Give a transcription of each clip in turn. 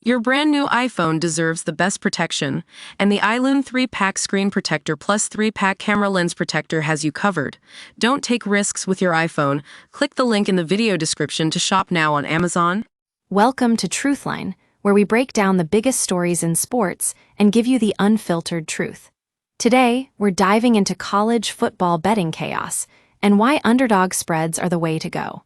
Your brand new iPhone deserves the best protection, and the iLune 3-pack screen protector plus 3-pack camera lens protector has you covered. Don't take risks with your iPhone. Click the link in the video description to shop now on Amazon. Welcome to Truthline, where we break down the biggest stories in sports and give you the unfiltered truth. Today, we're diving into college football betting chaos and why underdog spreads are the way to go.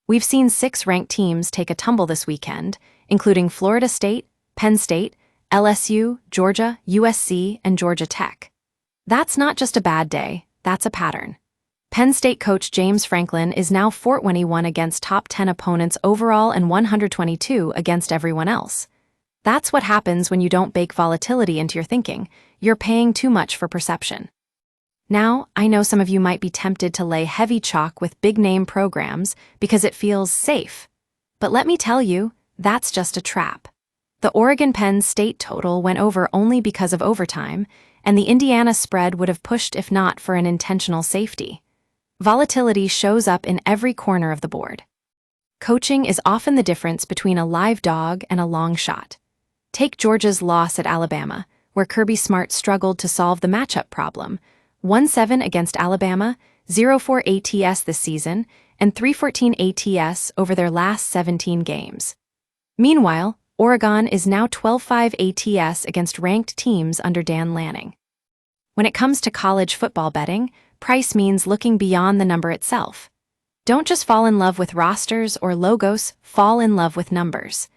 We've seen 6 ranked teams take a tumble this weekend, including Florida State, Penn State, LSU, Georgia, USC, and Georgia Tech. That's not just a bad day, that's a pattern. Penn State coach James Franklin is now 4-21 against top 10 opponents overall and 122 against everyone else. That's what happens when you don't bake volatility into your thinking. You're paying too much for perception. Now, I know some of you might be tempted to lay heavy chalk with big-name programs because it feels safe. But let me tell you, that's just a trap. The Oregon-Penn State total went over only because of overtime, and the Indiana spread would have pushed if not for an intentional safety. Volatility shows up in every corner of the board. Coaching is often the difference between a live dog and a long shot. Take Georgia's loss at Alabama, where Kirby Smart struggled to solve the matchup problem. 1-7 against Alabama, 0-4 ATS this season, and 3-14 ATS over their last 17 games. Meanwhile, Oregon is now 12-5 ATS against ranked teams under Dan Lanning. When it comes to college football betting, price means looking beyond the number itself. Don't just fall in love with rosters or logos, fall in love with numbers.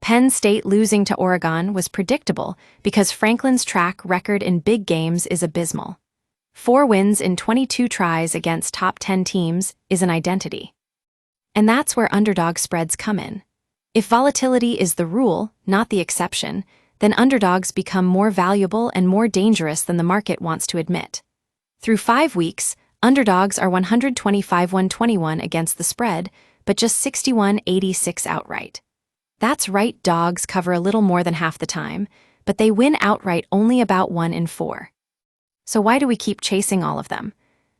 Penn State losing to Oregon was predictable because Franklin's track record in big games is abysmal. 4 wins in 22 tries against top 10 teams is an identity. And that's where underdog spreads come in. If volatility is the rule, not the exception, then underdogs become more valuable and more dangerous than the market wants to admit. Through 5 weeks, underdogs are 125-121 against the spread, but just 61-86 outright. That's right, dogs cover a little more than half the time, but they win outright only about 1 in 4. So why do we keep chasing all of them?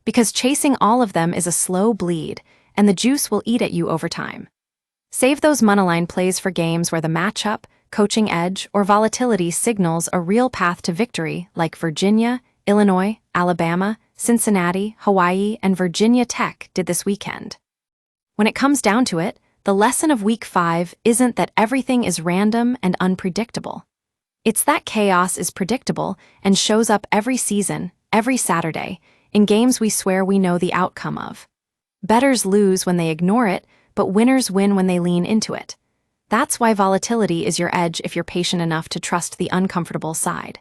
Because chasing all of them is a slow bleed, and the juice will eat at you over time. Save those moneyline plays for games where the matchup, coaching edge, or volatility signals a real path to victory, like Virginia, Illinois, Alabama, Cincinnati, Hawaii, and Virginia Tech did this weekend. When it comes down to it, the lesson of Week 5 isn't that everything is random and unpredictable. It's that chaos is predictable and shows up every season, every Saturday, in games we swear we know the outcome of. Bettors lose when they ignore it, but winners win when they lean into it. That's why volatility is your edge if you're patient enough to trust the uncomfortable side.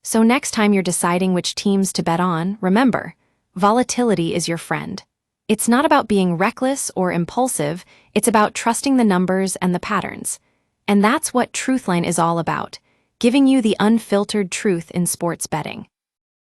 So next time you're deciding which teams to bet on, remember, volatility is your friend. It's not about being reckless or impulsive, it's about trusting the numbers and the patterns. And that's what Truthline is all about, giving you the unfiltered truth in sports betting.